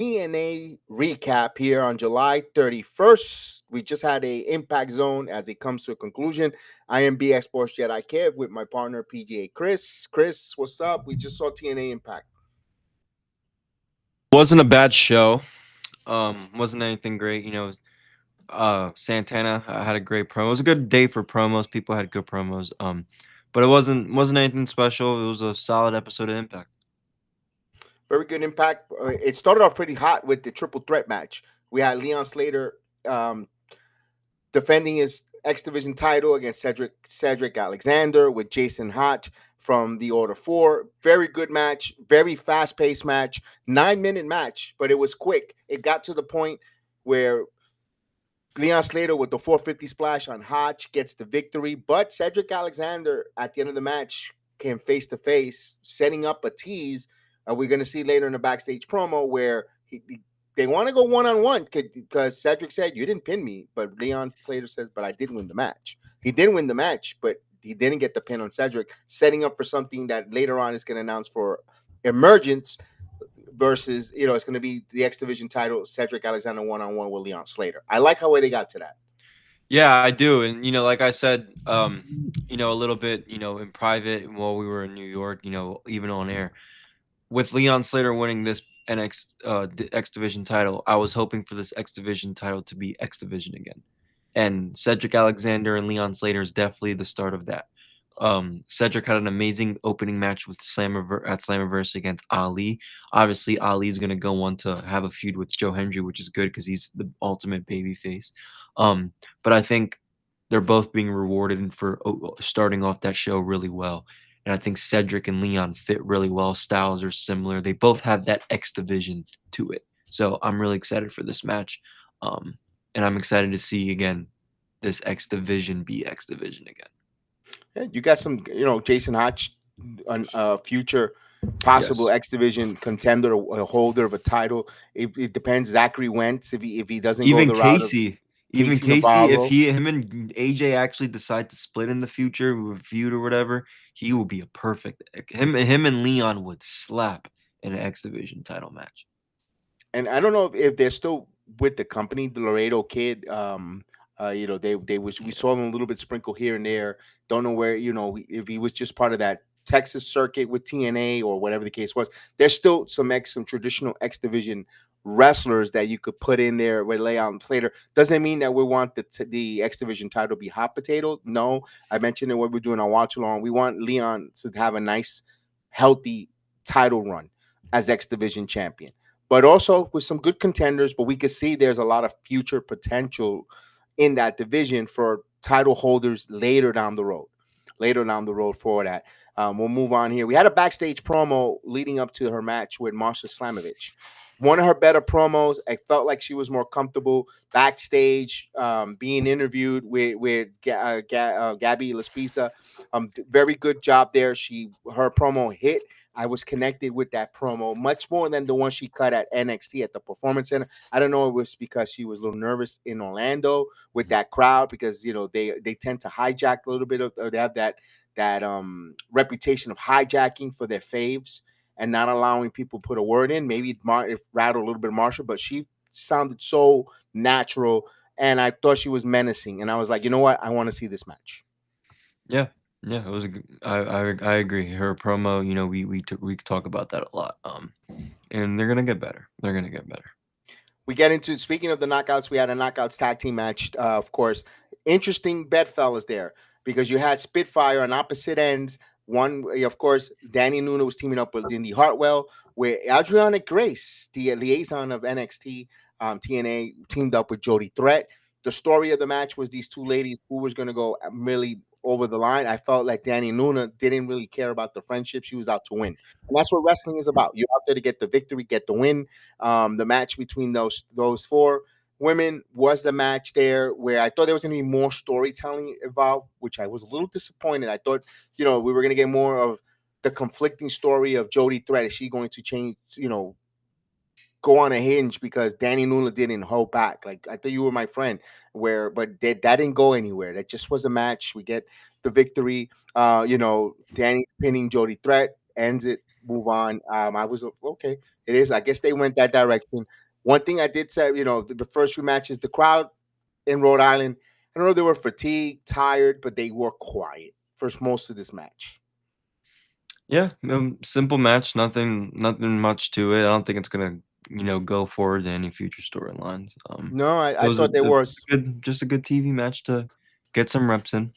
TNA recap here on July 31st. We just had a Impact Zone as it comes to a conclusion. I am BX Sports Jedi Kev with my partner PGA Chris. Chris, what's up? We just saw TNA Impact. Wasn't a bad show. Wasn't anything great. Santana had a great promo. It was a good day for promos. People had good promos. But it wasn't anything special. It was a solid episode of Impact. Very good Impact. It started off pretty hot with the triple threat match. We had Leon Slater um, defending his X Division title against Cedric Alexander with Jason Hott from the Order 4. Very good match, very fast paced match, 9-minute match, but it was quick. It got to the point where Leon Slater with the 450 splash on Hotch gets the victory, but Cedric Alexander at the end of the match came face to face, setting up a tease. We're going to see later in the backstage promo where they want to go one-on-one because Cedric said, "You didn't pin me," but Leon Slater says, "But I did win the match." He did win the match, but he didn't get the pin on Cedric, setting up for something that later on is going to announce for Emergence versus, it's going to be the X Division title, Cedric Alexander one-on-one with Leon Slater. I like how way they got to that. Yeah, I do. And like I said, a little bit, in private while we were in New York, even on air, with Leon Slater winning this X Division title, I was hoping for this X Division title to be X Division again. And Cedric Alexander and Leon Slater is definitely the start of that. Cedric had an amazing opening match with Slammiversary against Ali. Obviously, Ali is going to go on to have a feud with Joe Hendry, which is good because he's the ultimate babyface. But I think they're both being rewarded for starting off that show really well. And I think Cedric and Leon fit really well. Styles are similar. They both have that X Division to it. So I'm really excited for this match. And I'm excited to see again this X Division be X Division again. Yeah, you got some, Jason Hotch, a future possible Yes. X Division contender, a holder of a title. It depends. Zachary Wentz, if he doesn't go Even the route of Casey, Casey if Navarro. him and AJ actually decide to split in the future with feud or whatever, he will be a perfect him and Leon would slap in an X Division title match. And I don't know if they're still with the company, the Laredo Kid. They was we saw him a little bit sprinkle here and there. Don't know where, if he was just part of that Texas circuit with TNA or whatever the case was. There's still some traditional X Division wrestlers that you could put in there with Leon Slater. Doesn't mean that we want the X Division title to be hot potato. No, I mentioned it when we're doing our watch along. We want Leon to have a nice, healthy title run as X Division champion, but also with some good contenders. But we could see there's a lot of future potential in that division for title holders later down the road. Later down the road for that. We'll move on here. We had a backstage promo leading up to her match with Marsha Slamovich. One of her better promos. I felt like she was more comfortable backstage, being interviewed with Gabby Laspisa. Very good job there. Her promo hit. I was connected with that promo much more than the one she cut at NXT at the Performance Center. I don't know if it was because she was a little nervous in Orlando with that crowd, because they tend to hijack a little bit of, or they have that reputation of hijacking for their faves and not allowing people to put a word in. Maybe it rattled a little bit of Marsha, but she sounded so natural, and I thought she was menacing. And I was like, you know what? I want to see this match. Yeah. Yeah, it was I agree. Her promo, we could talk about that a lot. And they're gonna get better. They're gonna get better. We get into, speaking of the knockouts, we had a knockouts tag team match. Of course, interesting bedfellas there, because you had Spitfire on opposite ends. One, of course, Danny Nuno was teaming up with Indy Hartwell, where Adriana Grace, the liaison of NXT, TNA, teamed up with Jody Threat. The story of the match was these two ladies who was going to go really over the line. I felt like Danny Nuno didn't really care about the friendship. She was out to win. And that's what wrestling is about. You're out there to get the victory, get the win. The match between those four women was the match there where I thought there was going to be more storytelling involved, which I was a little disappointed. I thought, we were going to get more of the conflicting story of Jody Threat. Is she going to change, go on a hinge because Danny Nula didn't hold back? Like, I thought you were my friend, but that didn't go anywhere. That just was a match. We get the victory. Danny pinning Jody Threat ends it. move on. I was okay. It is. I guess they went that direction. One thing I did say, the first few matches, the crowd in Rhode Island, I don't know if they were fatigued, tired, but they were quiet for most of this match. Yeah, simple match, nothing much to it. I don't think it's gonna, go forward to any future storylines. No, I It was a thought they a were. good just a good TV match to get some reps in.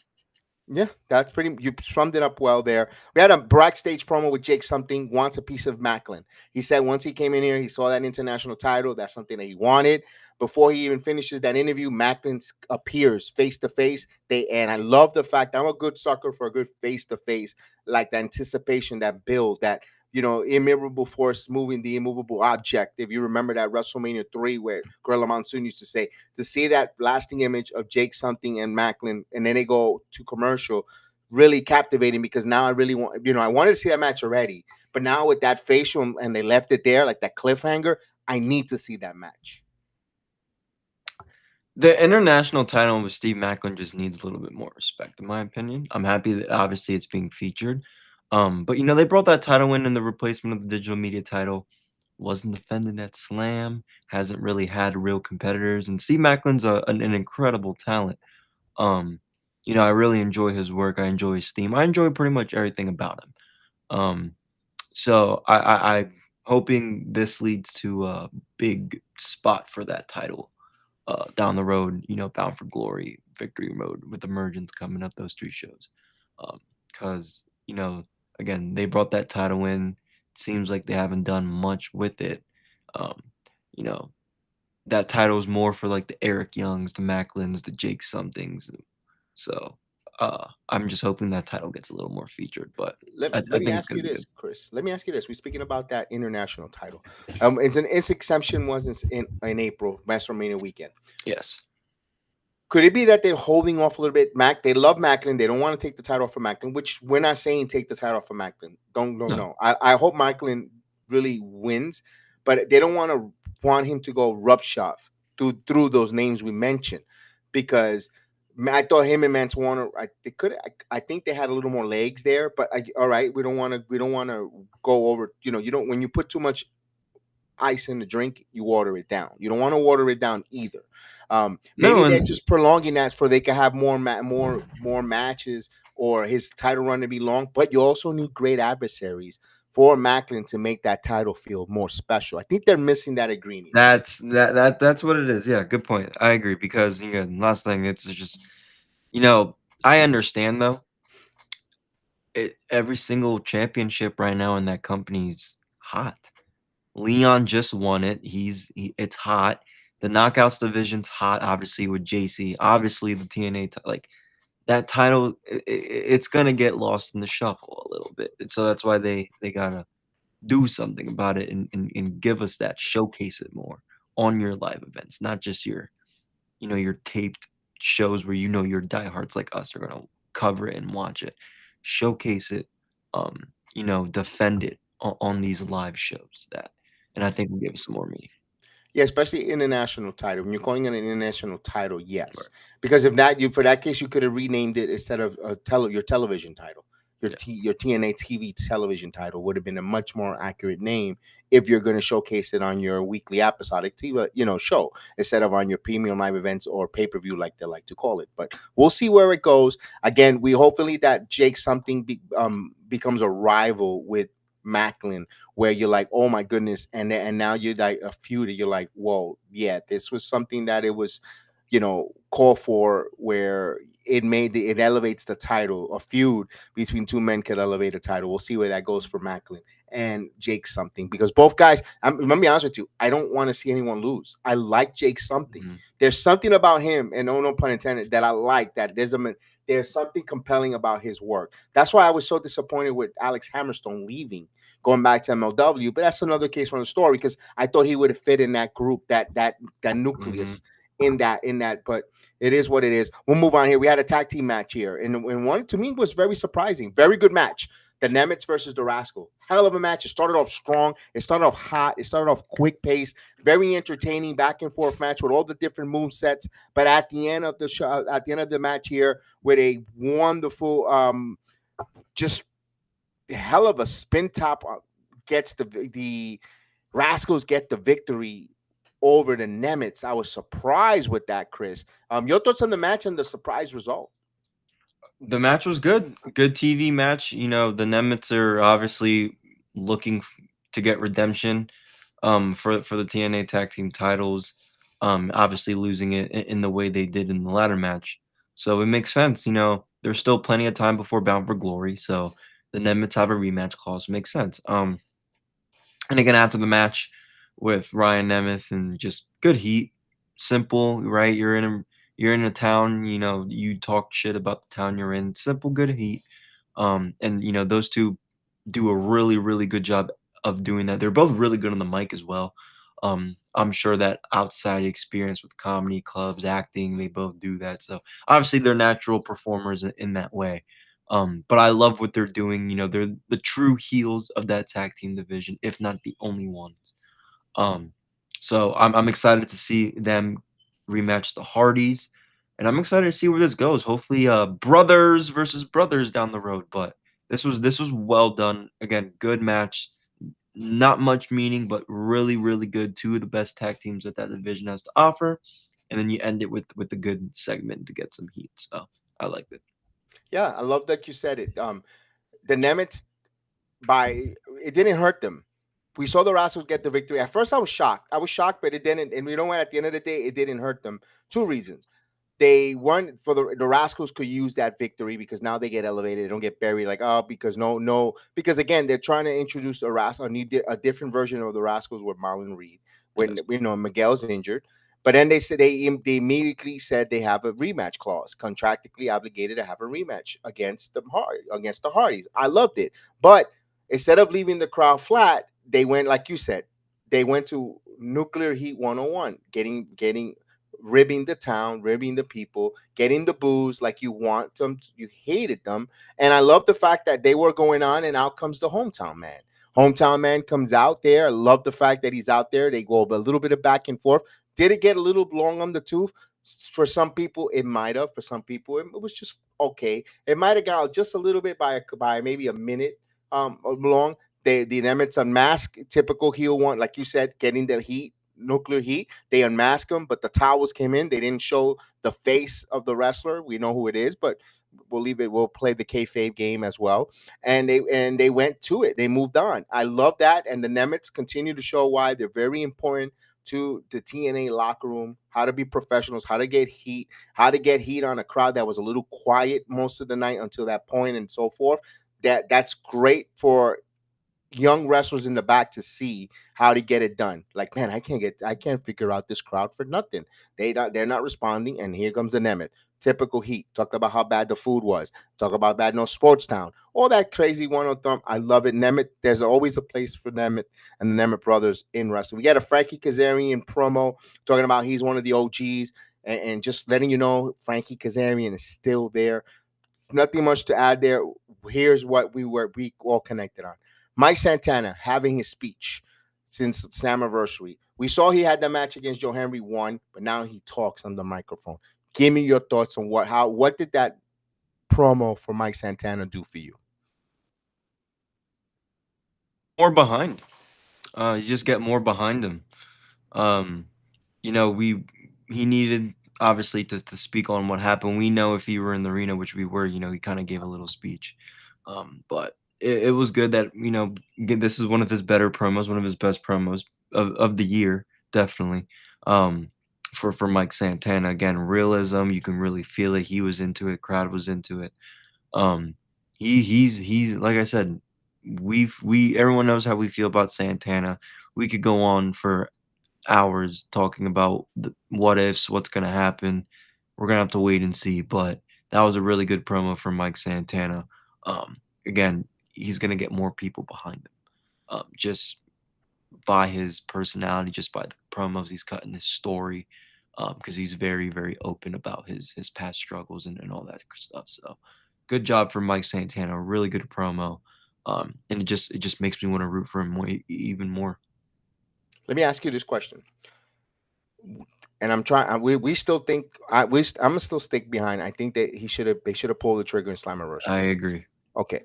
Yeah, that's pretty. You summed it up well there. We had a backstage promo with Jake. Something wants a piece of Macklin. He said once he came in here, he saw that international title. That's something that he wanted. Before he even finishes that interview, Macklin appears face to face. And I love the fact I'm a good sucker for a good face to face, like the anticipation, that build, that immovable force moving the immovable object. If you remember that WrestleMania 3, where Gorilla Monsoon used to say, to see that lasting image of Jake something and Macklin, and then they go to commercial, really captivating, because now I really want, I wanted to see that match already, but now with that facial and they left it there like that cliffhanger, I need to see that match. The international title with Steve Macklin just needs a little bit more respect, in my opinion. I'm happy that obviously it's being featured. But they brought that title in the replacement of the digital media title. Wasn't defended at Slam, hasn't really had real competitors, and Steve Macklin's an incredible talent. Um, I really enjoy his work. I enjoy his theme. I enjoy pretty much everything about him. Um, so I'm hoping this leads to a big spot for that title down the road, Bound for Glory, Victory Road with Emergence coming up, those 3 shows. Because, again, they brought that title in. Seems like they haven't done much with it. Um, you know, that title is more for like the Eric Youngs, the Macklins, the Jake somethings. So I'm just hoping that title gets a little more featured, but let, I let me think it's ask going you to be good. this, Chris. Let me ask you this. We're speaking about that international title. Its exemption was in April, WrestleMania weekend. Yes. Could it be that they're holding off a little bit? They love Macklin. They don't want to take the title off of Macklin, which we're not saying take the title off of Macklin. Don't No. know. I hope Macklin really wins, but they don't want him to go roughshod through those names we mentioned, because I thought him and Mantuano, I think they had a little more legs there, but all right, we don't want to go over. You don't, when you put too much ice in the drink, you water it down. You don't want to water it down either. Maybe No, they're and just prolonging that so they can have more matches, or his title run to be long. But you also need great adversaries for Macklin to make that title feel more special. I think they're missing that ingredient. that's what it is. Yeah, good point. I agree because last thing it's just you know I understand though. Every single championship right now in that company's hot. Leon just won it. It's hot. The knockouts division's hot. Obviously with JC. Obviously the TNA like that title. It's gonna get lost in the shuffle a little bit. And so that's why they gotta do something about it and give us that, showcase it more on your live events, not just your taped shows where your diehards like us are gonna cover it and watch it. Showcase it, defend it on these live shows and I think will give us some more meaning. Yeah, especially international title. When you're calling it an international title, Right. yes, because if not, you for that case you could have renamed it instead of your television title. Yes. Your TNA TV television title would have been a much more accurate name if you're going to showcase it on your weekly episodic TV, show, instead of on your premium live events or pay per view, like they like to call it. But we'll see where it goes. Again, we hopefully that Jake something becomes a rival with Macklin, where you're like, oh my goodness, and now you're like a feud. You're like, whoa, yeah, this was something that it was, called for, where it elevates the title. A feud between two men could elevate a title. We'll see where that goes for Macklin and Jake something, because both guys. Let me be honest with you. I don't want to see anyone lose. I like Jake something. Mhm. There's something about him, and no pun intended, that I like. That there's something compelling about his work. That's why I was so disappointed with Alex Hammerstone leaving, going back to MLW. But that's another case from the story, because I thought he would have fit in that group, that Mhm. nucleus in that. But it is what it is. We'll move on here. We had a tag team match here, and one to me was very surprising. Very good match. The Nemitz versus the Rascal. Hell of a match. It started off strong. It started off hot. It started off quick pace. Very entertaining back and forth match with all the different move sets. But at the end of the show, at the end of the match here, with a wonderful, just hell of a spin top. gets the Rascals get the victory over the Nemitz. I was surprised with that, Chris. Your thoughts on the match and the surprise result? The match was good. Good TV match. You know, the Nemitz are obviously looking to get redemption for the TNA tag team titles. Obviously losing it in the way they did in the ladder match. So it makes sense. You know, there's still plenty of time before Bound for Glory. So the Nemitz have a rematch clause. Makes sense. And again, after the match with Ryan Nemeth and just good heat, simple, right? You're in a town, you know, you talk shit about the town you're in. Simple, good heat. And you know, those two do a really, really good job of doing that. They're both really good on the mic as well. I'm sure that outside experience with comedy clubs, acting, they both do that. So obviously they're natural performers in that way. But I love what they're doing. You know, they're the true heels of that tag team division, if not the only ones. Um, so I'm excited to see them rematch the Hardys, and I'm excited to see where this goes. Hopefully, brothers versus brothers down the road. But this was well done. Again, good match. Not much meaning, but really, really good. Two of the best tag teams that division has to offer, and then you end it with a good segment to get some heat. So I liked it. Yeah, I love that you said it. The Nemitz by it didn't hurt them. We saw the Rascals get the victory. At first, I was shocked. I was shocked, but it didn't. And you know what? At the end of the day, it didn't hurt them. Two reasons. They weren't for the Rascals could use that victory because now they get elevated. They don't get buried like because no because again they're trying to introduce a different version of the Rascals with Marlon Reed when Yes. Miguel's injured. But then they said they immediately said they have a rematch clause, contractually obligated to have a rematch against the Hardys. I loved it, but instead of leaving the crowd flat, they went like you said. They went to nuclear heat 101, getting ribbing the town, ribbing the people, getting the booze like you want them, you hated them. And I love the fact that they were going on, and out comes the hometown man. Hometown man comes out there. I love the fact that he's out there. They go a little bit of back and forth. Did it get a little long on the tooth? For some people, it might have. For some people, it was just okay. It might have got just a little bit by maybe a minute long. The Nemitz unmask typical heel one, like you said, getting the heat, nuclear heat. They unmask him, but the towels came in. They didn't show the face of the wrestler. We know who it is, but we'll leave it. We'll play the kayfabe game as well. And they went to it. They moved on. I love that. And the Nemitz continue to show why they're very important to the TNA locker room, how to be professionals, how to get heat on a crowd that was a little quiet most of the night until that point and so forth. That's great for young wrestlers in the back to see how to get it done. Like, man, I can't figure out this crowd for nothing. They're not responding, and here comes the Nemeth. Typical heat. Talked about how bad the food was. Talk about bad no sports town. All that crazy one on thumb. I love it. Nemeth. There's always a place for Nemeth and the Nemeth brothers in wrestling. We got a Frankie Kazarian promo talking about he's one of the OGs and just letting you know Frankie Kazarian is still there. Nothing much to add there. Here's what we all connected on. Mike Santana having his speech since Slammiversary. We saw he had the match against Joe Henry won, but now he talks on the microphone. Give me your thoughts on what did that promo for Mike Santana do for you? More behind. You just get more behind him. Um, you know, he needed obviously to speak on what happened. We know if he were in the arena, which we were, you know, he kind of gave a little speech. But it was good that this is one of his better promos, one of his best promos of the year, definitely. Um, for Mike Santana again, realism. You can really feel it. He was into it. Crowd was into it. Um, he's like I said, we everyone knows how we feel about Santana. We could go on for hours talking about the what ifs, what's gonna happen. We're gonna have to wait and see. But that was a really good promo from Mike Santana. Again, he's gonna get more people behind him. Just by his personality, just by the promos he's cutting, his story, because he's very, very open about his past struggles and all that stuff. So good job for Mike Santana. Really good promo. And it just makes me want to root for him even more. Let me ask you this question. And I'm trying. We still think. I'm gonna still stick behind. I think that they should have pulled the trigger in I Slammiversary. agree. Okay,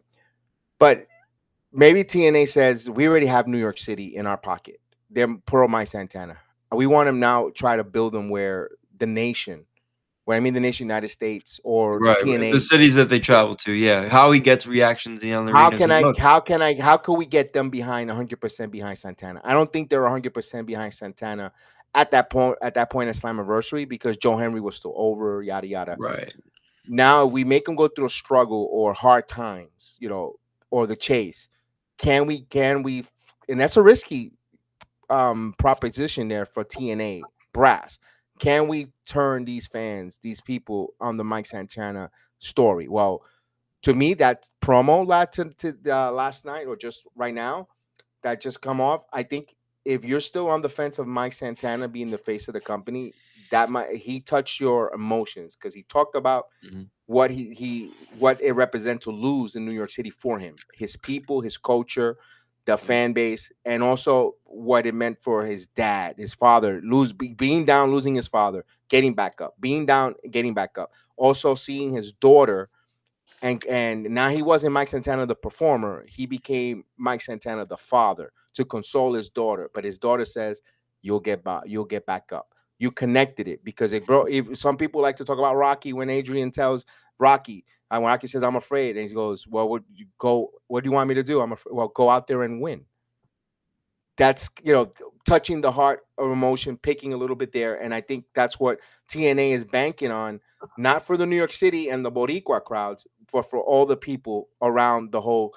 but maybe TNA says we already have New York City in our pocket. They're pro Mike Santana. We want him now. Try to build them where the nation, where I mean the nation, United States, or Right, right. The TNA. cities that they travel to, yeah. How he gets reactions in the How arenas, can and I? look, How can I? How can we get them behind 100% behind Santana? I don't think they're 100% behind Santana at that point. At that point in Slammiversary, because Joe Henry was still over. Yada yada. right. Now, if we make them go through a struggle or hard times, or the chase, can we? Can we? And that's a risky proposition there for TNA brass. Can we turn these fans, these people, on the Mike Santana story? Well, to me, that promo last night or just right now that just come off, I think if you're still on the fence of Mike Santana being the face of the company, that might he touched your emotions because he talked about Mhm, what it represents to lose in New York City for him, his people, his culture, the mhm, fan base, and also what it meant for his dad, his father, being down, losing his father, getting back up, being down, getting back up. Also seeing his daughter, and now he wasn't Mike Santana the performer. He became Mike Santana the father to console his daughter. But his daughter says, you'll get back up." You connected it because it brought. If some people like to talk about Rocky when Adrian tells Rocky, when Rocky says, "I'm afraid," and he goes, "Well, what you go? What do you want me to do? I'm afraid. Well, go out there and win." That's touching the heart of emotion, picking a little bit there, and I think that's what TNA is banking on, not for the New York City and the Boricua crowds, but for all the people around the whole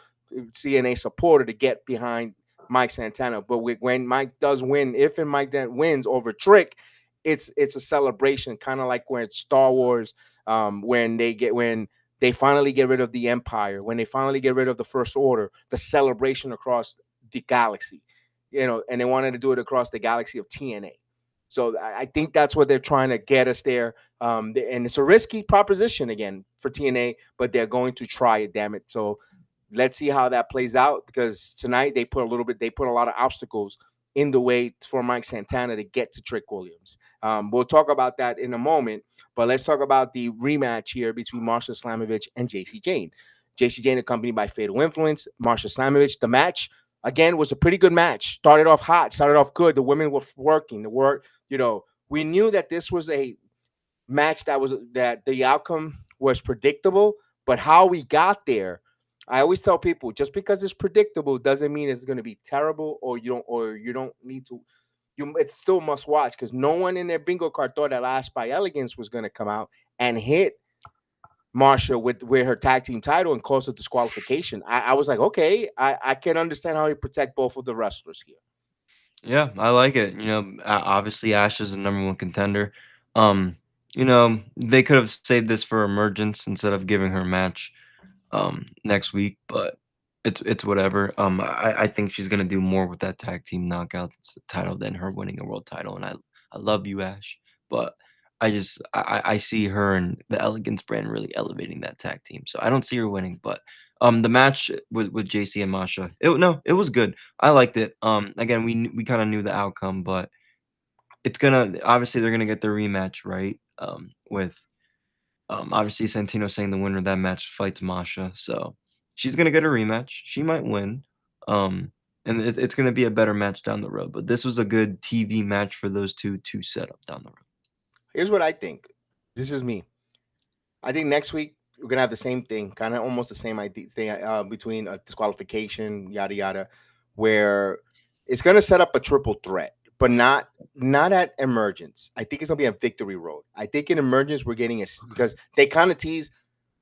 TNA supporter to get behind Mike Santana. But when Mike does win, if and Mike then wins over Trick, it's a celebration, kind of like when it's Star Wars, when they finally get rid of the Empire, when they finally get rid of the First Order, the celebration across the galaxy, and they wanted to do it across the galaxy of TNA. So I think that's what they're trying to get us there. And it's a risky proposition again for TNA, but they're going to try it. Damn it! So let's see how that plays out because tonight they put a lot of obstacles in the way for Mike Santana to get to Trick Williams. We'll talk about that in a moment, but let's talk about the rematch here between Marsha Slamovich and JC Jane. JC Jane accompanied by Fatal Influence, Marsha Slamovich. The match again was a pretty good match. Started off hot, started off good. The women were working. The work, we knew that this was a match that the outcome was predictable, but how we got there, I always tell people, just because it's predictable doesn't mean it's going to be terrible, or you don't need to. It's still must watch because no one in their bingo card thought that Last by Elegance was going to come out and hit Marsha with her tag team title and cause a disqualification. I was like, okay, I can understand how you protect both of the wrestlers here. yeah, I like it. Obviously Ash is the number one contender. Um, they could have saved this for Emergence instead of giving her a match next week, but it's whatever. I think she's gonna do more with that tag team knockout title than her winning a world title, and I love you, Ash, but I see her and the Elegance brand really elevating that tag team, so I don't see her winning. But the match with JC and Masha, it was good. I liked it. Again, we kind of knew the outcome, but it's gonna obviously they're gonna get their rematch, right? With obviously, Santino saying the winner of that match fights Masha, so she's gonna get a rematch. She might win, and it's gonna be a better match down the road. But this was a good TV match for those two to set up down the road. Here's what I think. This is me. I think next week we're gonna have the same thing, kind of almost the same idea thing between a disqualification, yada yada, where it's gonna set up a triple threat, but not at Emergence. I think it's gonna be a Victory Road. I think in Emergence we're getting Okay. because they kind of tease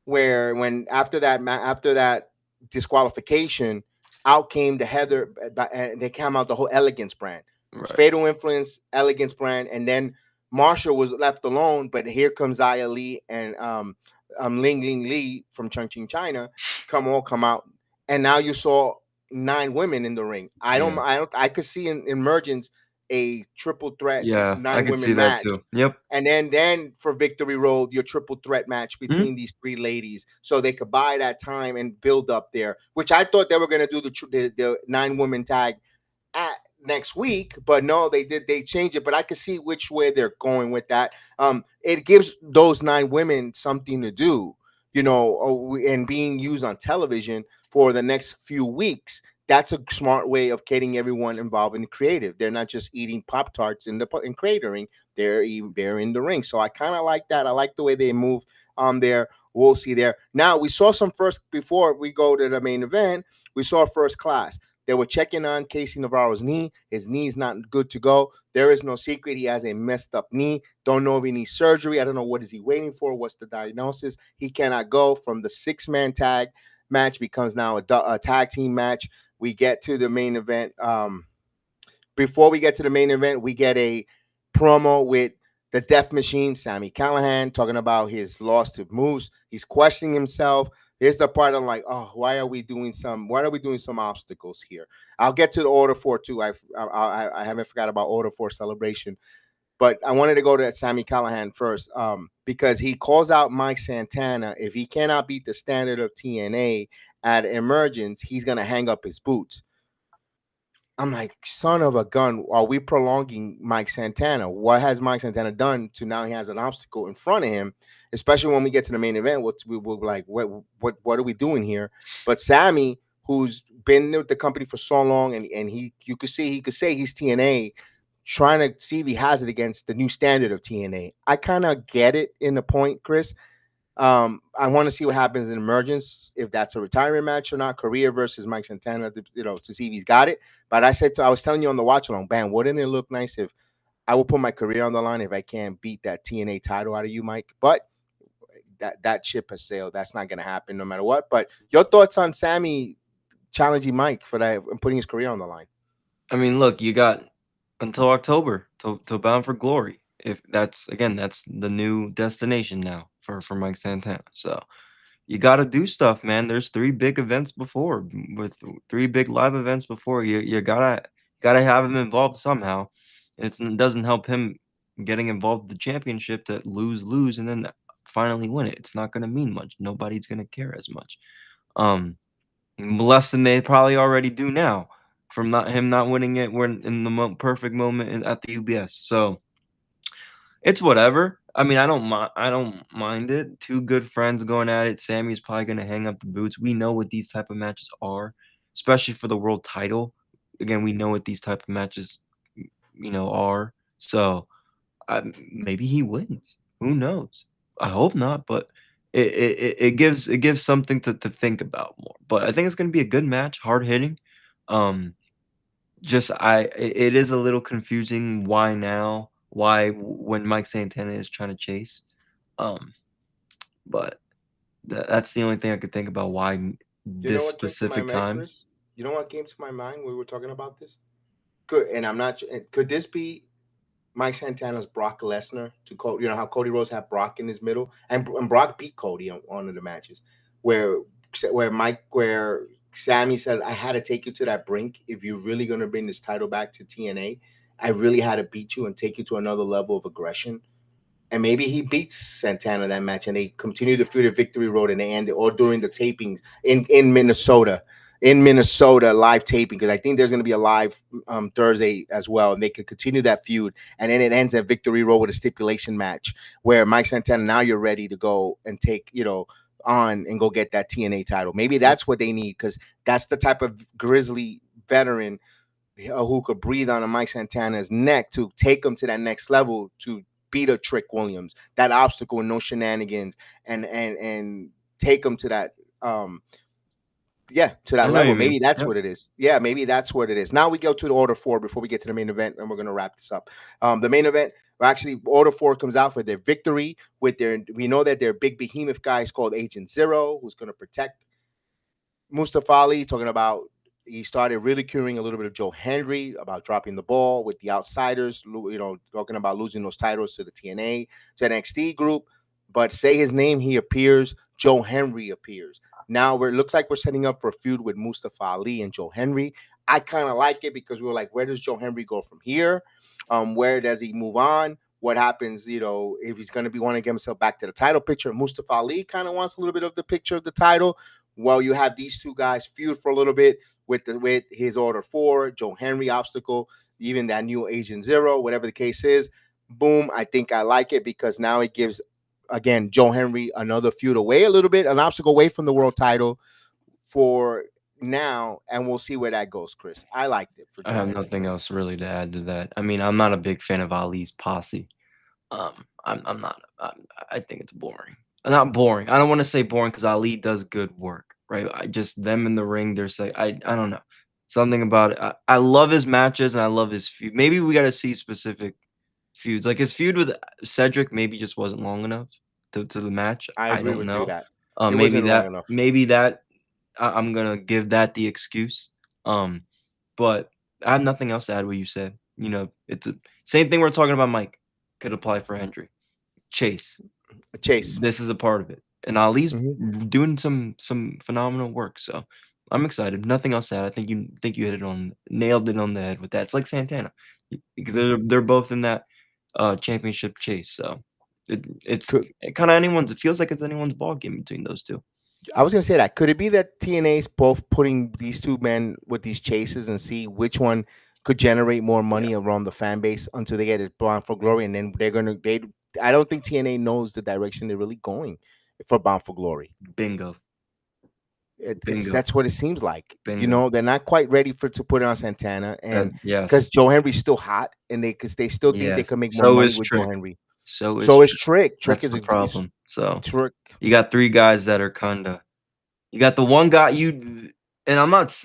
where when after that disqualification, out came the Heather, and they came out the whole Elegance brand, Right. Fatal Influence, Elegance brand, and then Marshall was left alone. But here comes Xia Li and Ling Ling Li from Chongqing, China, come out, and now you saw 9 women in the ring. Yeah. I could see in Emergence a triple threat Yeah, I 9 could see women that match, too. Yep. and then for Victory Road, your triple threat match Mhm. between these 3 ladies, so they could buy that time and build up there. Which I thought they were going to do the 9 women tag at next week, but no, they did. They changed it, but I could see which way they're going with that. It gives those 9 women something to do, and being used on television. for the next few weeks. That's a smart way of getting everyone involved in the creative. They're not just eating Pop Tarts in cratering. They're in the ring. So I kind of like that. I like the way they move there. We'll see there. Now we saw some first before we go to the main event. We saw first class. They were checking on Casey Navarro's knee. His knee is not good to go. There is no secret. He has a messed up knee. Don't know if he needs surgery. I don't know what is he waiting for. What's the diagnosis? He cannot go from the 6-man tag match becomes now a tag team match. We get to the main event. Before we get to the main event, we get a promo with the Death Machine, Sami Callihan, talking about his loss to Moose. He's questioning himself. Here's the part I'm like, oh, why are we doing some obstacles here? I'll get to the Order 4 too. I haven't forgot about Order 4 celebration. But I wanted to go to Sami Callihan first because he calls out Mike Santana. If he cannot beat the standard of TNA at Emergence, he's going to hang up his boots. I'm like, son of a gun, are we prolonging Mike Santana? What has Mike Santana done to now he has an obstacle in front of him? Especially when we get to the main event, we'll be like, what are we doing here? But Sammy, who's been with the company for so long, and he could say he's TNA, trying to see if he has it against the new standard of TNA. I kind of get it in the point, Chris. I want to see what happens in Emergence, if that's a retirement match or not. Korea versus Mike Santana, to see if he's got it. But I was telling you on the watch along, bam, wouldn't it look nice if I will put my career on the line if I can't beat that TNA title out of you, Mike? But that ship has sailed. That's not going to happen no matter what. But your thoughts on Sammy challenging Mike for that and putting his career on the line? I mean, look, you got until October to Bound for Glory. If that's the new destination now for Mike Santana. So you got to do stuff, man. There's 3 big events before, with 3 big live events before. You gotta have him involved somehow. It doesn't help him getting involved with the championship to lose and then finally win it. It's not gonna mean much. Nobody's gonna care as much. Um, Less than they probably already do now from not winning it when in the perfect moment at the UBS. So it's whatever. I mean, I don't mind it. 2 good friends going at it. Sammy's probably gonna hang up the boots. We know what these type of matches are, especially for the world title. Again, we know what these type of matches, are. So maybe he wins. Who knows? I hope not, but it gives something to think about more. But I think it's gonna be a good match, hard hitting. Um, it is a little confusing why now, when Mike Santana is trying to chase. Um, but that's the only thing I could think about why You know this what came to my specific mind, time. Chris? You know what came to my mind when we were talking about this? Could this be Mike Santana's Brock Lesnar to Cody? You know how Cody Rhodes had Brock in his middle, and Brock beat Cody on one of the matches, where where Sammy says, "I had to take you to that brink. If you're really going to bring this title back to TNA, I really had to beat you and take you to another level of aggression." And maybe he beats Santana that match, and they continue the feud at Victory Road, and they end it all during the tapings in Minnesota, live taping, because I think there's going to be a live Thursday as well, and they could continue that feud, and then it ends at Victory Road with a stipulation match where Mike Santana, now you're ready to go and take on and go get that TNA title. Maybe that's what they need, because that's the type of grizzly veteran who could breathe on a Mike Santana's neck to take him to that next level, to beat a Trick Williams, that obstacle, no shenanigans, and take him to that to I that know what level. you mean. Maybe that's Yep. what it is. Yeah, maybe that's what it is. Now we go to the Order 4 before we get to the main event, and we're gonna wrap this up. The main event, actually, Order 4 comes out for their victory with we know that their big behemoth guy is called Agent Zero, who's gonna protect Mustafa Ali, talking about he started ridiculing a little bit of Joe Henry about dropping the ball with the outsiders, talking about losing those titles to the TNA, to NXT group. But say his name, he appears. Joe Henry appears. Now it looks like we're setting up for a feud with Mustafa Ali and Joe Henry. I kind of like it because we were like, where does Joe Henry go from here? Where does he move on? What happens, if he's going to be wanting to get himself back to the title picture? Mustafa Ali kind of wants a little bit of the picture of the title. Well, you have these two guys feud for a little bit with his Order 4, Joe Henry obstacle, even that new Agent Zero, whatever the case is. Boom. I think I like it because now it gives, again, Joe Henry another feud away a little bit, an obstacle away from the world title for now, and we'll see where that goes, Chris. I liked it for I Joe have Henry. nothing else really to add to that. I mean, I'm not a big fan of Ali's posse. I'm not. I think it's boring. Not boring. I don't want to say boring because Ali does good work, right? I just them in the ring. They're saying I don't know something about it. I love his matches and I love his feud. Maybe we got to see specific feuds. Like his feud with Cedric maybe just wasn't long enough to the match. I I agree don't with you know. that it wasn't long enough. Maybe that I'm gonna give that the excuse. But I have nothing else to add what you said. You know, it's a same thing we're talking about Mike could apply for Hendry. Chase. Chase. This is a part of it. And Ali's Hmm. doing some phenomenal work. So I'm excited. Nothing else to add. I think you hit it on nailed it on the head with that. It's like Santana. Because they're both in that championship chase. So it's Could kind of anyone's. It feels like it's anyone's ball game between those two. I was gonna say that? Could it be that TNA's both putting these two men with these chases and see which one could generate more Yeah, money around the fan base until they get it Bound for Glory, and then they. I don't think TNA knows the direction they're really going for Bound for Glory. bingo, It's bingo. that's what it seems like. You Bingo. know, they're not quite ready for to put it on Santana, and because Yes, Joe Henry's still hot, and they still think they yes. could make more So money is with Joe Trick. Henry. So is So is Trick. Trick. Trick That's is the is problem. So Trick. you got 3 guys that are kinda you got the one guy you and I'm not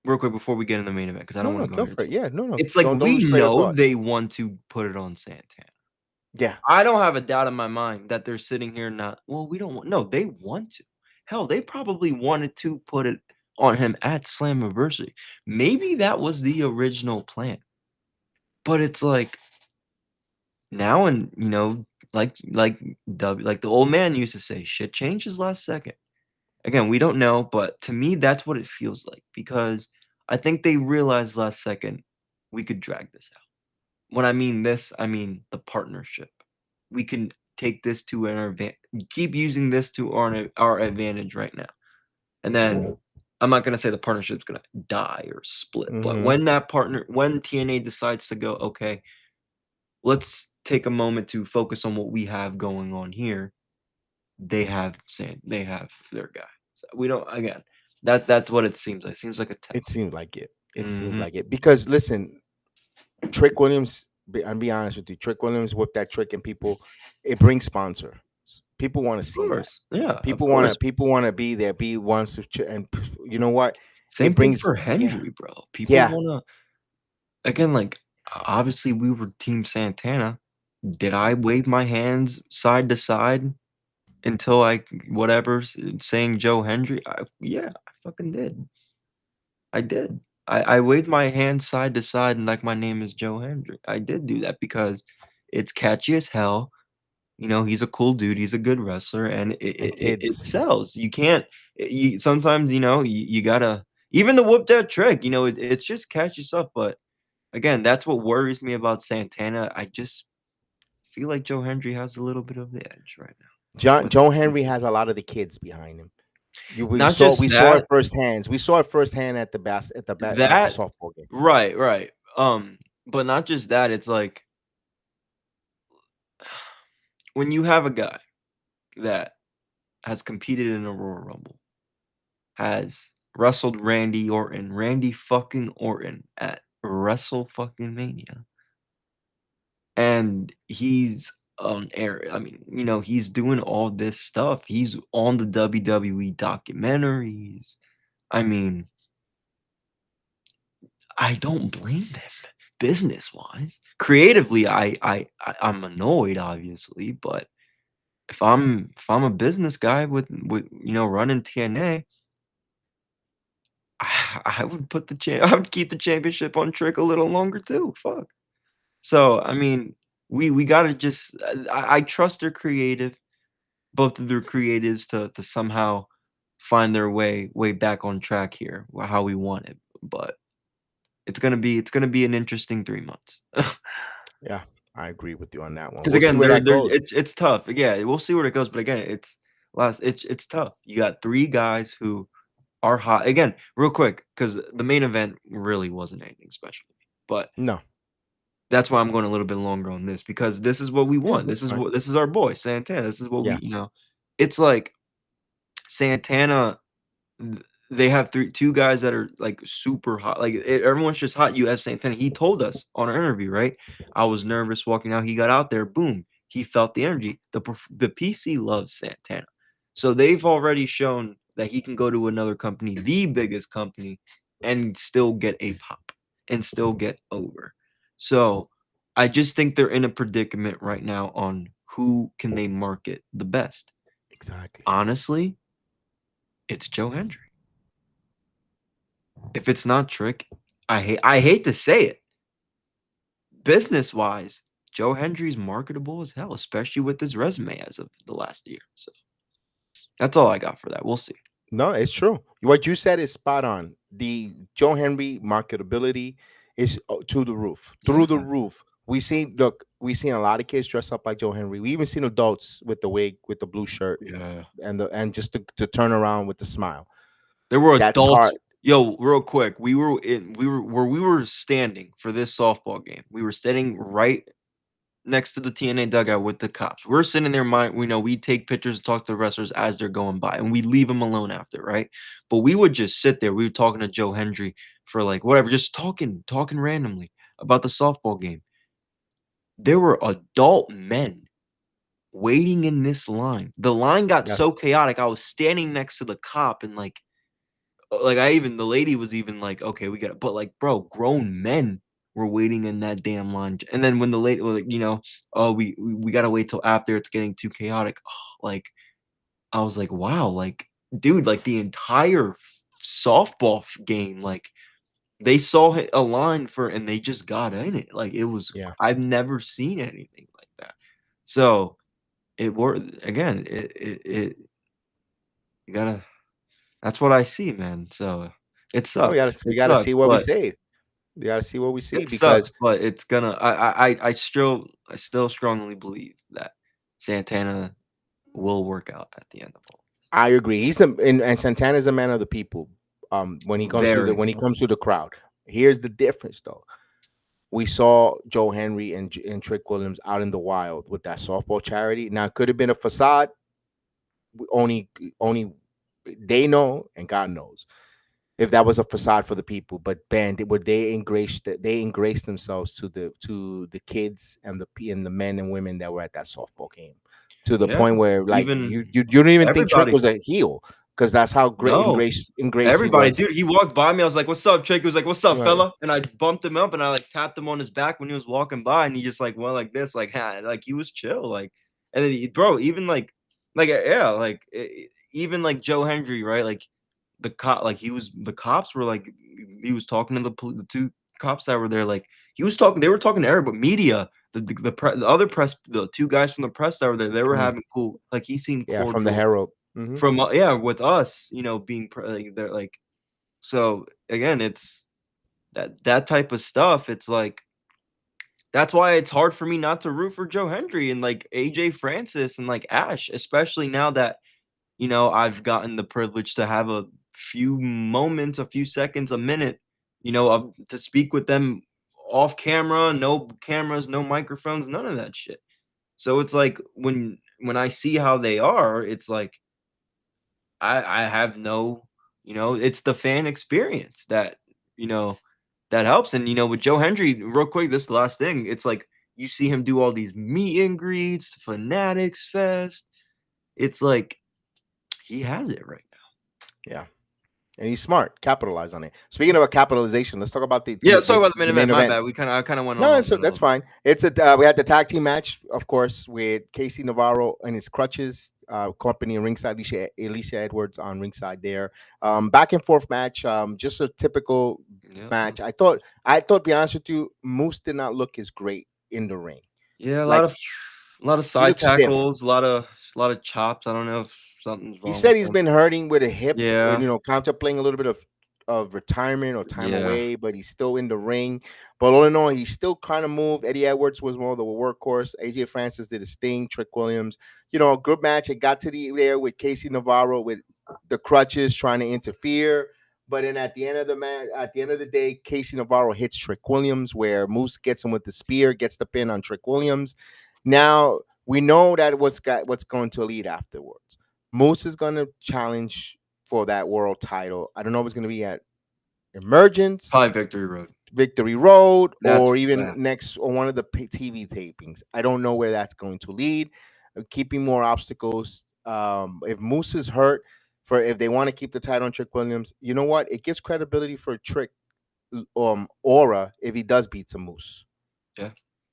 real quick before we get in the main event because I No, don't no, wanna go go here for too it. long. Yeah, no, no, It's like don't we restrain your know thought. they want to put it on Santana. Yeah, I don't have a doubt in my mind that they're sitting here not, "Well, we don't want." No, they want to. Hell, they probably wanted to put it on him at Slammiversary. Maybe that was the original plan, but it's like now and, like the old man used to say, "Shit changes last second." Again, we don't know, but to me, that's what it feels like because I think they realized last second we could drag this out. When I mean this, I mean the partnership. We can take this to our keep using this to our advantage right now. And then I'm not gonna say the partnership's gonna die or split, but mhm. when TNA decides to go, okay, let's take a moment to focus on what we have going on here. They have their guy. So we don't again. That's what it seems like. It seems like a It test. seems like it. It seems Mhm. like it because listen, Trick Williams. I'll be honest with you. Trick Williams with that trick and people, it brings sponsor. People want to Of see that. course. Yeah, of course. People want to be there. Be wants to and you know what? Same It thing brings for yeah Hendry, bro. People yeah. wanna again, like, obviously, we were team Santana. Did I wave my hands side to side until whatever, saying Joe Hendry? Yeah, I fucking did. I did. I waved my hands side to side and like my name is Joe Hendry. I did do that because it's catchy as hell. You know, he's a cool dude. He's a good wrestler, and And it kids, sells. You can't. You sometimes you gotta even the whoop that trick. It's just catchy stuff. But again, that's what worries me about Santana. I just feel like Joe Hendry has a little bit of the edge right now. With Joe Henry has a lot of the kids behind him. not just We saw it that, firsthand. We saw it firsthand at the at the that softball game. right, right. But not just that. It's like when you have a guy that has competed in a Royal Rumble, has wrestled Randy fucking Orton at Wrestle fucking Mania, and he's on air. I mean, he's doing all this stuff. He's on the WWE documentaries. I mean, I don't blame them business wise. Creatively, I'm annoyed, obviously, but if I'm a business guy with running TNA, I would I would keep the championship on Trick a little longer too. Fuck. So I mean, we gotta just I trust their creative, both of their creatives to somehow find their way back on track here, how we want it. But it's gonna be an interesting 3 months. Yeah, I agree with you on that one. Because We'll see again, where that goes. it's tough. Yeah, we'll see where it goes. But again, it's tough. You got 3 guys who are hot. Again, real quick, because the main event really wasn't anything special to me. But No, that's why I'm going a little bit longer on this because this is what we yeah, want. that's fine. This is our boy, Santana. This is what Yeah, it's like Santana. they have two guys that are like super hot. Like everyone's just hot. You have Santana. He told us on our interview, right? I was nervous walking out. He got out there. Boom. He felt the energy. The PC loves Santana, so they've already shown that he can go to another company, the biggest company, and still get a pop and still get over. So I just think they're in a predicament right now on who can they market the best. Exactly. Honestly, it's Joe Hendry. If it's not Trick, I hate to say it. Business wise, Joe Hendry's marketable as hell, especially with his resume as of the last year. So that's all I got for that. We'll see. No, it's true. What you said is spot on. The Joe Henry marketability is to the roof, through the Yeah. roof. We seen a lot of kids dress up like Joe Henry. We even seen adults with the wig, with the blue shirt, Yeah. and just to turn around with the smile. There were That's adults. hard. Yo, real quick, we were standing for this softball game. We were standing right next to the TNA dugout with the cops. We're sitting there, we know we take pictures and talk to the wrestlers as they're going by, and we leave them alone after, right? But we would just sit there. We were talking to Joe Hendry for like whatever, just talking randomly about the softball game. There were adult men waiting in this line. The line got That's so chaotic. I was standing next to the cop, and like I even the lady was even like, okay, we got it. But like, bro, grown men were waiting in that damn line. And then when the lady was like, oh, we gotta wait till after it's getting too chaotic. Oh, like I was like, wow, like, dude, like the entire softball game, like they saw a line for and they just got in it. Like it was, yeah. I've never seen anything like that. So it worked again. It you gotta that's what I see, man. So it No, sucks. we It gotta see sucks, what we but say. We gotta see what we see it because sucks, but it's gonna. I still strongly believe that Santana will work out at the end of all this. I agree. And Santana's a man of the people. Very. When he comes to the crowd. Here's the difference though. We saw Joe Henry and Trick Williams out in the wild with that softball charity. Now it could have been a facade. Only they know and God knows if that was a facade for the people. But man, they engraced themselves to the kids and the men and women that were at that softball game to the Yeah. point where like Even you don't even think Trick everybody. was a heel because that's how great No. ingraced he Everybody, was. dude, he walked by me. I was like, "What's up, Trick?" He was like, "What's up, Right. fella?" And I bumped him up and I like tapped him on his back when he was walking by, and he just like went like this, like, like he was chill, like. And then, bro, even yeah, like even like Joe Hendry, right? Like the cops were like, he was talking to the two cops that were there, like they were talking to everybody, media, the other press, the two guys from the press that were there, they were Mhm. having cool, like he seemed Yeah, from the cordial Herald. Hmm. from yeah, with us, being like they're like so again, it's that type of stuff. It's like that's why it's hard for me not to root for Joe Hendry and like AJ Francis and like Ash, especially now that I've gotten the privilege to have a few moments, a few seconds, a minute, to speak with them off camera, no cameras, no microphones, none of that shit. So it's like when I see how they are, it's like I have no, it's the fan experience you know, that helps. And with Joe Hendry, real quick, this last thing, it's like you see him do all these meet and greets, Fanatics Fest. It's like he has it right now. Yeah. And he's smart. Capitalize on it. Speaking of a capitalization, let's talk about Yeah, sorry about the main the event. main My event. bad. I kind of went on No, that a that's little bit. fine. We had the tag team match, of course, with Casey Navarro and his crutches, company ringside, Alicia Edwards on ringside there. Back and forth match, just a typical Yeah, match. I thought, be honest with you, Moose did not look as great in the ring. yeah, Like a lot of he side looked stiff. tackles, a lot of chops. I don't know if something's He wrong with said he's him. been hurting with a hip and Yeah, contemplating a little bit of retirement or time yeah, away, but he's still in the ring. But all in all, he still kind of moved. Eddie Edwards was more of the workhorse. AJ Francis did his thing. Trick Williams, good match. It got to there with Casey Navarro with the crutches trying to interfere. But then at the end of the match, at the end of the day, Casey Navarro hits Trick Williams, where Moose gets him with the spear, gets the pin on Trick Williams. Now we know that what's going to lead afterwards. Moose is going to challenge for that world title. I don't know if it's going to be at Emergence, Probably Victory Road. Victory Road, That's or even yeah. next on one of the TV tapings. I don't know where that's going to lead. Keeping more obstacles. If Moose is hurt, for if they want to keep the title on Trick Williams, you know what? It gives credibility for Trick aura if he does beat some Moose. Yeah.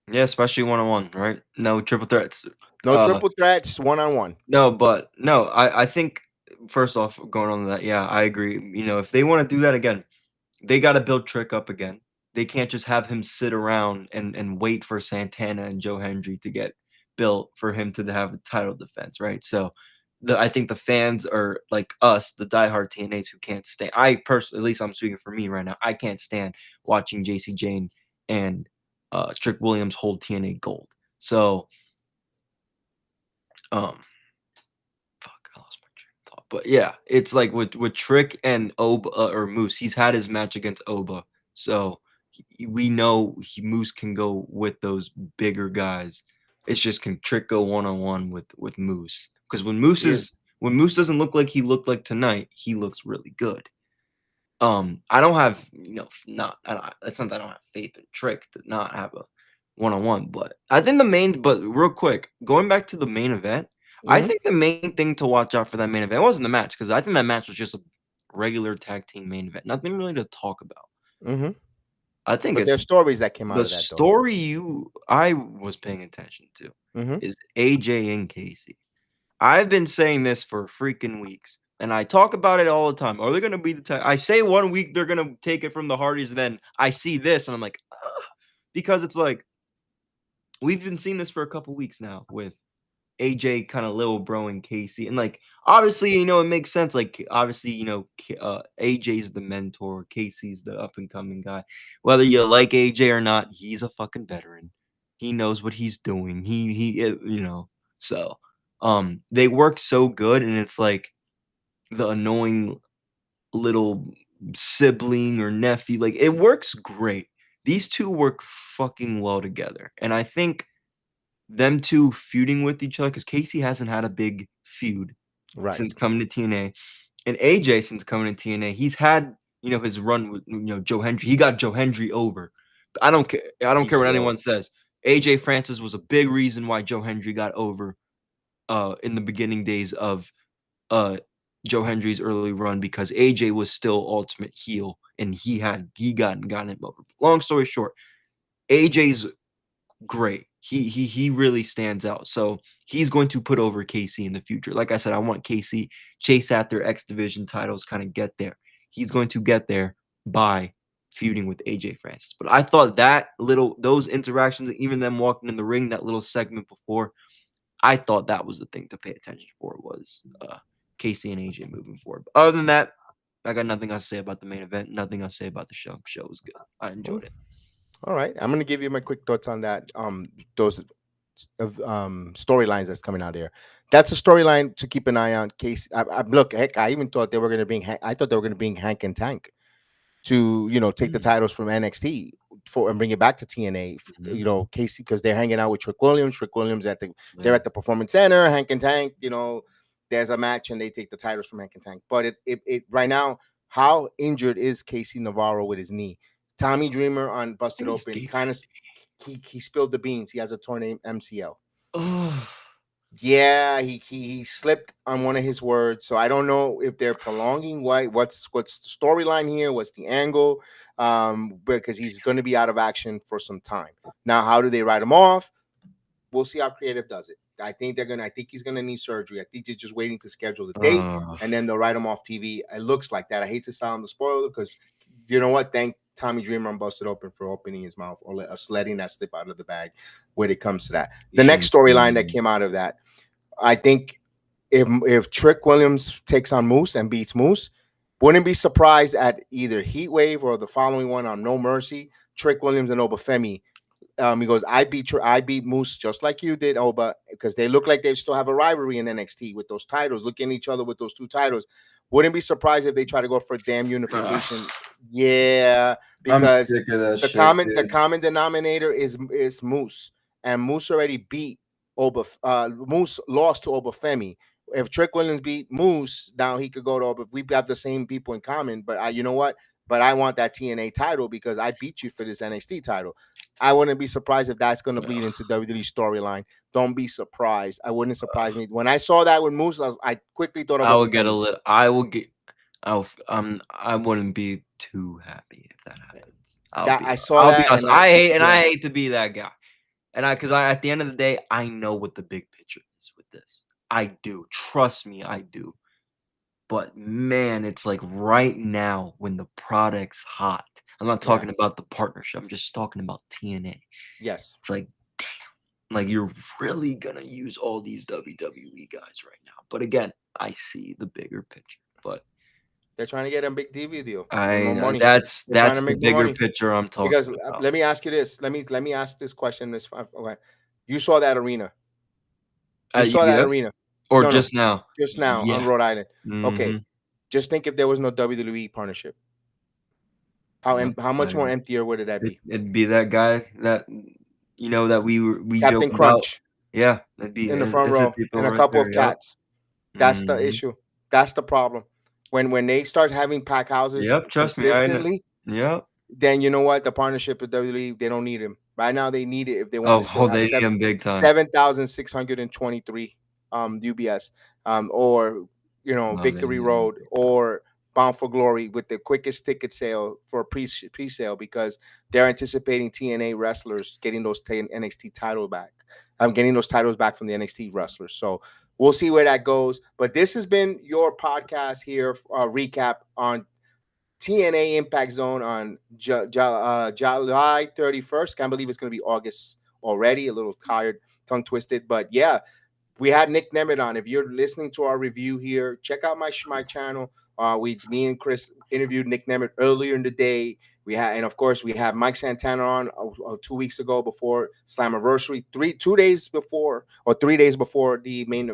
Yeah, especially one on one, right? No triple threats. No Uh triple threats, one on one. no, but no, I think first off, going on to that, yeah, I agree. You know, if they want to do that again, they got to build Trick up again. They can't just have him sit around and wait for Santana and Joe Hendry to get built for him to have a title defense, right? So, I think the fans are like us, the diehard TNAs who can't stand. I personally, at least I'm speaking for me right now. I can't stand watching JC Jane and Trick Williams hold TNA gold. So, um, fuck, I lost my train of thought. But yeah, it's like with Trick and Oba or Moose, he's had his match against Oba, so we know Moose can go with those bigger guys. It's just can Trick go one on one with Moose? Because Yes. when Moose doesn't look like he looked like tonight, he looks really good. I don't have, not I don't, it's not that I don't have faith in Trick to not have a one-on-one, but I think but real quick, going back to the main event, I Mm-hmm. think the main thing to watch out for that main event wasn't the match because I think that match was just a regular tag team main event, nothing really to talk about. Mm-hmm. I think But it's there's stories that came out the of that though. story I was paying attention to Mm-hmm. is AJ and Casey. I've been saying this for freaking weeks, and I talk about it all the time. Are they going to be the tag? I say one week they're going to take it from the Hardys, then I see this, and I'm like, ugh, because it's like we've been seeing this for a couple weeks now with AJ kind of little bro and Casey, and like obviously it makes sense. Like obviously AJ's the mentor, Casey's the up and coming guy. Whether you like AJ or not, he's a fucking veteran. He knows what he's doing. So they work so good, and it's like the annoying little sibling or nephew. Like it works great. These two work fucking well together, and I think them two feuding with each other because Casey hasn't had a big feud Right. since coming to TNA, and AJ since coming to TNA, he's had his run with Joe Hendry. He got Joe Hendry over. But I don't care. I don't care what PCO. anyone says. AJ Francis was a big reason why Joe Hendry got over in the beginning days of uh Joe Hendry's early run because AJ was still ultimate heel and he got him over. Long story short, AJ's great. He really stands out. So he's going to put over Casey in the future. Like I said, I want Casey chase after X Division titles, kind of get there. He's going to get there by feuding with AJ Francis. But I thought those interactions, even them walking in the ring, that little segment before, I thought that was the thing to pay attention for was Casey and AJ moving forward. But other than that, I got nothing else to say about the main event. Nothing else to say about the show. The show was good. I Mm. enjoyed it. All right. I'm gonna give you my quick thoughts on that. Those of storylines that's coming out there. That's a storyline to keep an eye on. Case, look, heck, I even thought they were gonna bring. I thought they were gonna bring Hank and Tank to take the Mm, titles from NXT for and bring it back to TNA. mhm, Casey, because they're hanging out with Trick Williams. Trick Williams they're yeah. at the Performance Center. Hank and Tank, there's a match and they take the titles from Hank and Tank. But it right now, how injured is Casey Navarro with his knee? Tommy Dreamer on I Busted think it's Open David. kind of he spilled the beans. He has a torn MCL. Oh, Yeah, he slipped on one of his words, so I don't know if they're prolonging what's the storyline here, what's the angle, because he's going to be out of action for some time. Now, how do they write him off? We'll see how creative does it. I think he's gonna need surgery. I think they're just waiting to schedule the date, uh, and then they'll write him off TV. It looks like that. I hate to sound the spoiler because you know what? Thank Tommy Dreamer on Busted Open for opening his mouth or us letting that slip out of the bag when it comes to that. you The next shouldn't. storyline that came out of that, I think if Trick Williams takes on Moose and beats Moose, wouldn't be surprised at either Heat Wave or the following one on No Mercy. Trick Williams and Obafemi. He goes, I beat Moose just like you did, Oba, because they look like they still have a rivalry in NXT with those titles, looking at each other with those two titles. Wouldn't be surprised if they try to go for damn unification. Yeah, I'm because sick of that the shit, the dude. common denominator is Moose, and Moose already beat Moose lost to Obafemi. If Trick Williams beat Moose, now he could go to. If we have the same people in common, but you know what? But I want that TNA title because I beat you for this NXT title. I wouldn't be surprised if that's going to bleed into WWE storyline. Don't be surprised. I wouldn't surprise me when I saw that with Moose. I quickly thought I about would the get a Fang. little. I will get. I wouldn't be too happy if that happens. That I saw I'll be that, honest. and I yeah, hate to be that guy. And because at the end of the day, I know what the big picture is with this. I do. Trust me, I do. But man, it's like right now when the product's hot. I'm not yeah, talking about the partnership. I'm just talking about TNA. yes. It's like you're really gonna use all these WWE guys right now. But again, I see the bigger picture. But They're trying to get a big TV deal and more I money. that's They're trying to that's the make more bigger money picture I'm because talking about. let me ask you this. Let me ask this question. This okay. You saw that arena. You At saw that UBS arena. or No, no, just now? just now on Yeah. Rhode Island. Okay, Mhm. just think if there was no WWE partnership, Yep. how much more emptier would that be? It'd be that guy that that we Captain joke about. Crunch Yeah, it'd be in the front it's a row people and a right couple there. of Yep. cats. That's the Mhm. issue. That's the problem. When they start having pack houses Yep, trust me, I know. consistently, Yep. then you know what? The partnership with WWE, they don't need him. Right now, they need it if they want to Oh, still have they need him big time. 7,623 UBS or No, they Victory need him Road big time. or Bound for Glory with the quickest ticket sale for pre-sale because they're anticipating TNA wrestlers getting those NXT title back. I'm getting those titles back from the NXT wrestlers. So we'll see where that goes. But this has been your podcast here, recap on TNA Impact Zone on July 31st. Can't believe it's going to be August already. A little tired, tongue twisted. But yeah, we had Nick Nemeth on. If you're listening to our review here, check out my channel. Me and Chris interviewed Nick Nemeth earlier in the day. And of course we have Mike Santana on 2 weeks ago before Slammiversary, 2 days before or 3 days before the main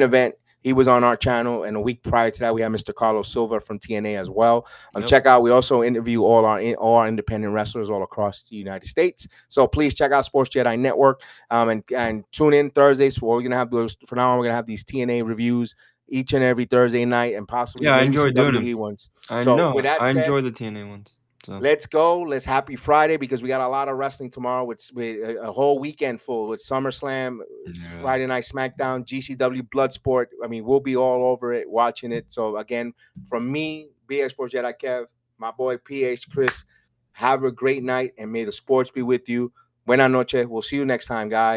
event. He was on our channel, and a week prior to that, we had Mr. Carlos Silva from TNA as well. Yep. Check out. We also interview all our independent wrestlers all across the United States. So please check out Sports Jedi Network, and tune in Thursdays. We're gonna have those for now on. We're gonna have these TNA reviews each and every Thursday night, and possibly Yeah, I maybe enjoy some doing them. WWE ones. I So with know. that I said, enjoy the TNA ones. So, let's go. Let's happy Friday because we got a lot of wrestling tomorrow with a whole weekend full with SummerSlam, yeah. Friday Night SmackDown, GCW, Bloodsport. I mean, we'll be all over it, watching it. So again, from me, BX Sports Jedi Kev, my boy PH Chris, have a great night and may the sports be with you. Buenas noches. We'll see you next time, guys.